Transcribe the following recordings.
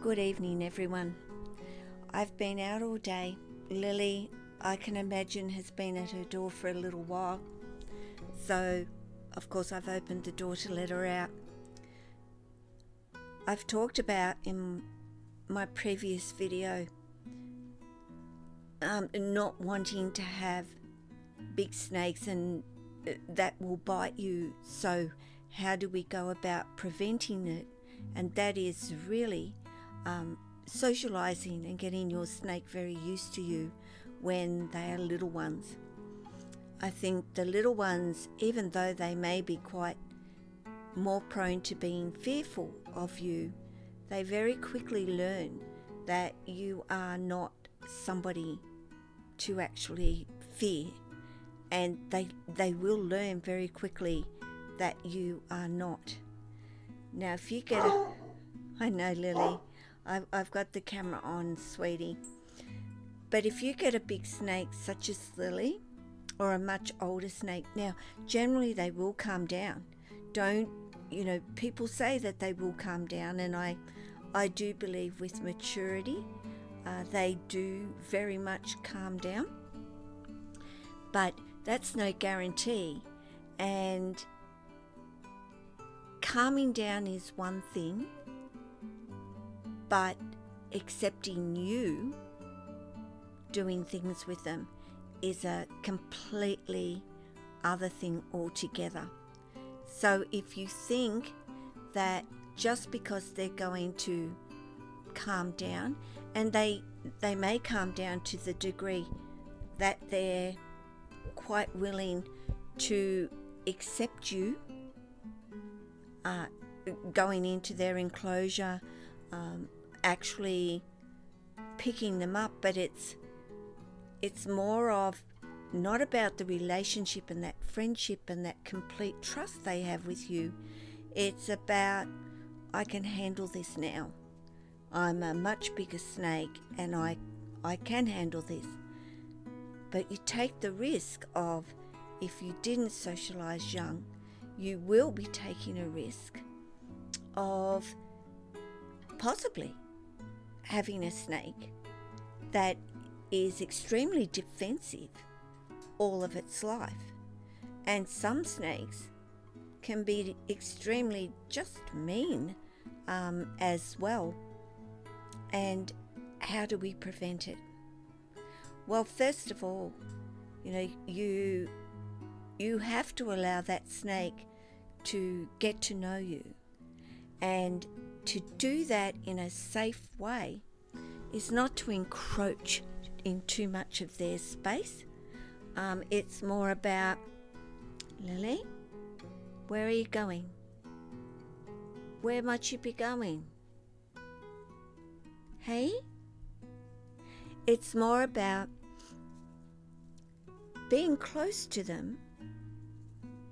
Good evening, everyone. I've been out all day. Lily, I can imagine, has been at her door for a little while. So, of course, I've opened the door to let her out. I've talked about in my previous video not wanting to have big snakes and that will bite you. So how do we go about preventing it? And that is really socializing and getting your snake very used to you when they are little ones. I think the little ones, even though they may be quite more prone to being fearful of you, they very quickly learn that you are not somebody to actually fear, and they will learn very quickly that you are not. Now if you get I know, Lily, I've got the camera on, sweetie. But if you get a big snake such as Lily, or a much older snake, now generally they will calm down. People say that they will calm down, and I do believe with maturity they do very much calm down. But that's no guarantee, and calming down is one thing, but accepting you doing things with them is a completely other thing altogether. So if you think that just because they're going to calm down, and they may calm down to the degree that they're quite willing to accept you going into their enclosure, actually picking them up, but it's more of not about the relationship and that friendship and that complete trust they have with you. It's about, I can handle this now. I'm a much bigger snake and I can handle this. But you take the risk of, if you didn't socialize young, you will be taking a risk of possibly having a snake that is extremely defensive all of its life. And some snakes can be extremely just mean as well. And how do we prevent it? Well, first of all, you have to allow that snake to get to know you. And to do that in a safe way is not to encroach in too much of their space. It's more about, Lily, where are you going? Where might you be going? Hey? It's more about being close to them,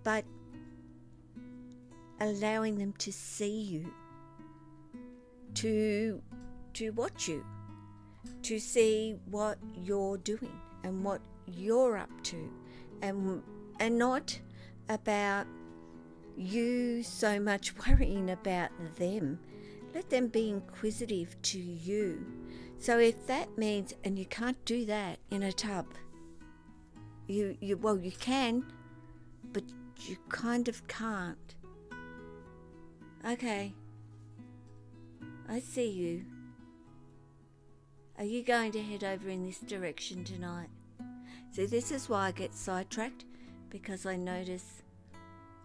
but allowing them to see you, to watch you, to see what you're doing and what you're up to, and not about you so much worrying about them. Let them be inquisitive to you. So if that means, and you can't do that in a tub, you can, but you kind of can't. Okay, I see you. Are you going to head over in this direction tonight? So this is why I get sidetracked, because I notice,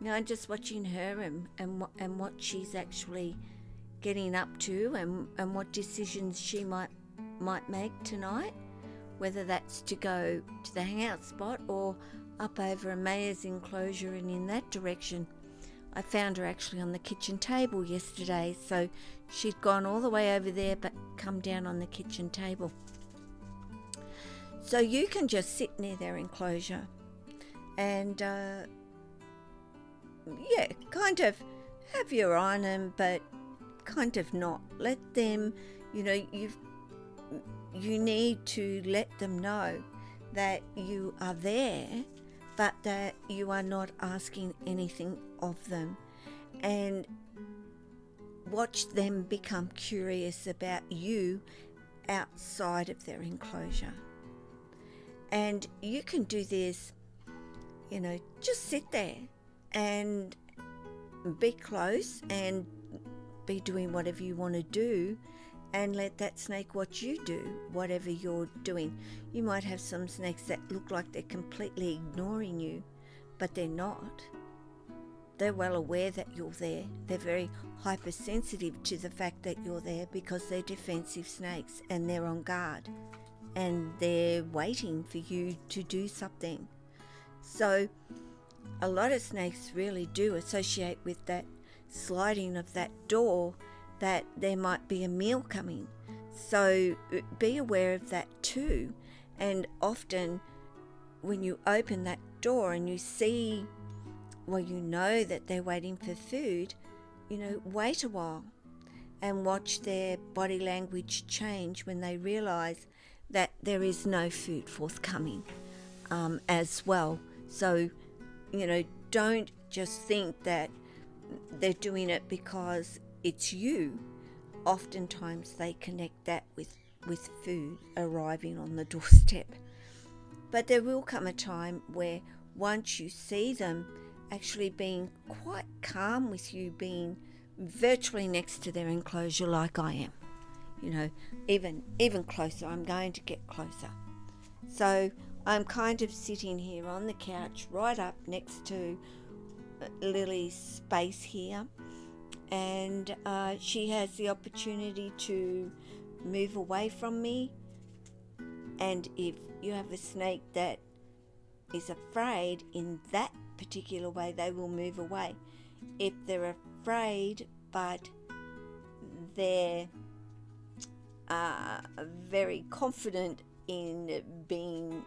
I'm just watching her and what she's actually getting up to, and what decisions she might make tonight, whether that's to go to the hangout spot or up over Amaya's enclosure and in that direction. I found her actually on the kitchen table yesterday, so she'd gone all the way over there but come down on the kitchen table. So you can just sit near their enclosure and kind of have your eye on them, but kind of not. Let them, you need to let them know that you are there, but that you are not asking anything of them, and watch them become curious about you outside of their enclosure. And you can do this, just sit there and be close and be doing whatever you want to do, and let that snake watch you do whatever you're doing. You might have some snakes that look like they're completely ignoring you, but they're not. They're well aware that you're there. They're very hypersensitive to the fact that you're there, because they're defensive snakes and they're on guard and they're waiting for you to do something. So a lot of snakes really do associate with that sliding of that door that there might be a meal coming. So be aware of that too. And often when you open that door and you see, you know that they're waiting for food, wait a while and watch their body language change when they realize that there is no food forthcoming as well. So, don't just think that they're doing it because it's you. Oftentimes they connect that with food arriving on the doorstep. But there will come a time where, once you see them actually being quite calm with you, being virtually next to their enclosure like I am, even closer, I'm going to get closer. So I'm kind of sitting here on the couch right up next to Lily's space here, and she has the opportunity to move away from me. And if you have a snake that is afraid in that particular way, they will move away. If they're afraid but they're very confident in being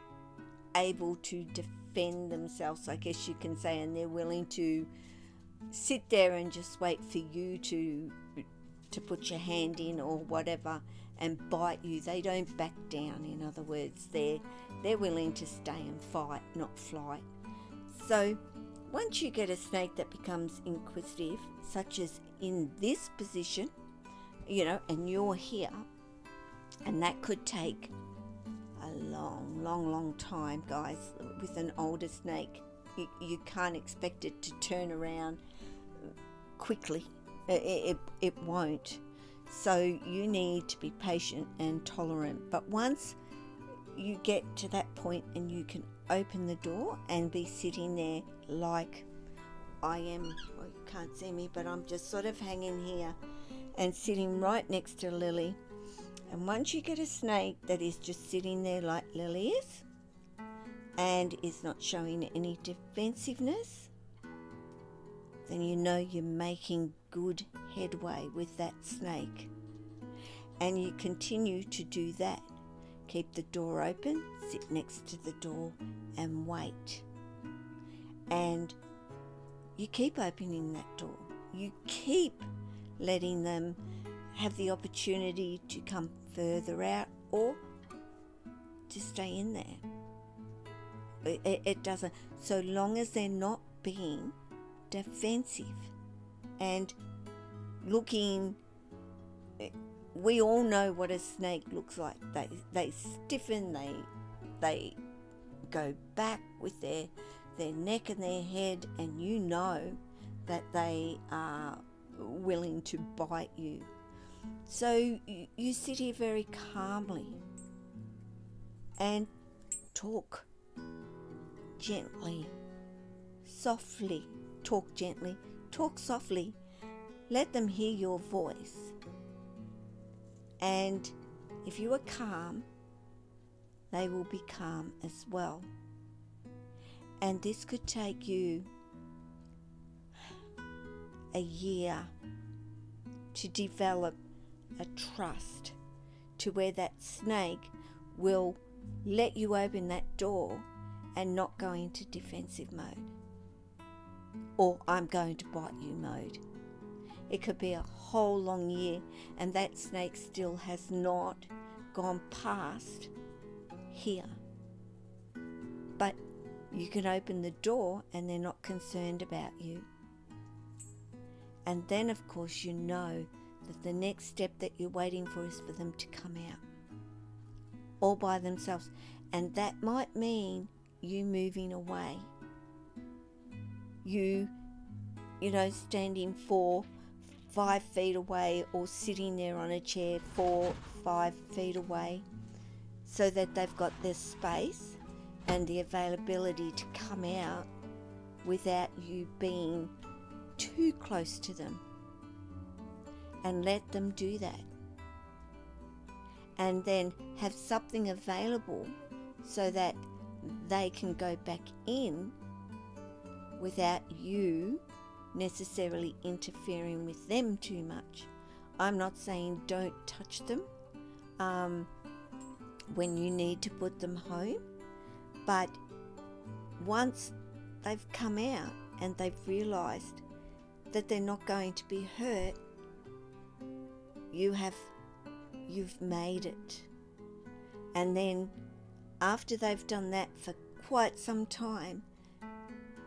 able to defend themselves, I guess you can say, and they're willing to sit there and just wait for you to put your hand in or whatever and bite you, they don't back down. In other words, they're willing to stay and fight, not flight. So once you get a snake that becomes inquisitive, such as in this position, and you're here, and that could take a long time, guys. With an older snake, you can't expect it to turn around quickly. It won't. So you need to be patient and tolerant. But once you get to that point and you can open the door and be sitting there like I am, well, you can't see me, but I'm just sort of hanging here and sitting right next to Lily. And once you get a snake that is just sitting there like Lily is and is not showing any defensiveness, then you know you're making good headway with that snake. And you continue to do that. Keep the door open, sit next to the door and wait. And you keep opening that door. You keep letting them have the opportunity to come further out or to stay in there. It doesn't, so long as they're not being defensive and looking. We all know what a snake looks like. They stiffen, they go back with their neck and their head, and you know that they are willing to bite you. So you sit here very calmly and talk gently, softly. Talk gently, talk softly. Let them hear your voice. And if you are calm, they will be calm as well. And this could take you a year to develop a trust to where that snake will let you open that door and not go into defensive mode or I'm going to bite you mode. It could be a whole long year and that snake still has not gone past here. But you can open the door and they're not concerned about you. And then, of course, you know that the next step that you're waiting for is for them to come out all by themselves. And that might mean you moving away. You standing 4-5 feet away, or sitting there on a chair 4-5 feet away, so that they've got this space and the availability to come out without you being too close to them. And let them do that. And then have something available so that they can go back in without you necessarily interfering with them too much. I'm not saying don't touch them when you need to put them home, but once they've come out and they've realised that they're not going to be hurt, you've made it. And then after they've done that for quite some time,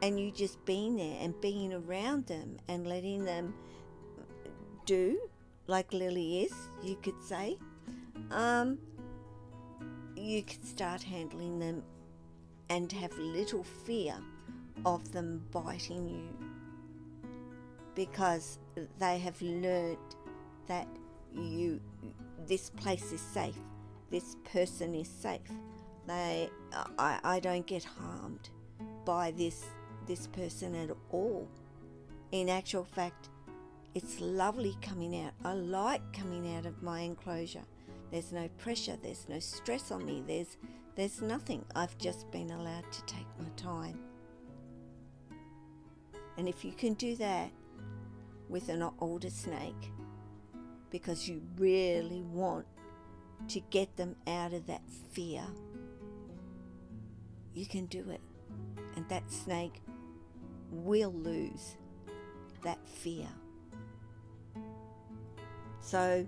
and you just being there and being around them and letting them do like Lily is, you could say, you could start handling them and have little fear of them biting you, because they have learned that this place is safe, this person is safe. I don't get harmed by this person at all. In actual fact, it's lovely coming out. I like coming out of my enclosure. There's no pressure, there's no stress on me, there's nothing. I've just been allowed to take my time. And if you can do that with an older snake, because you really want to get them out of that fear, you can do it. And that snake will lose that fear. So,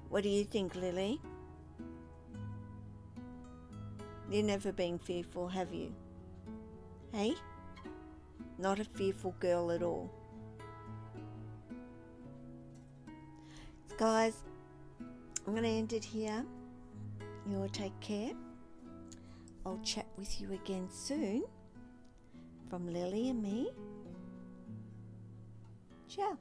what do you think, Lily? You've never been fearful, have you? Hey? Not a fearful girl at all. So guys, I'm going to end it here. You all take care. I'll chat with you again soon. From Lily and me. Ciao.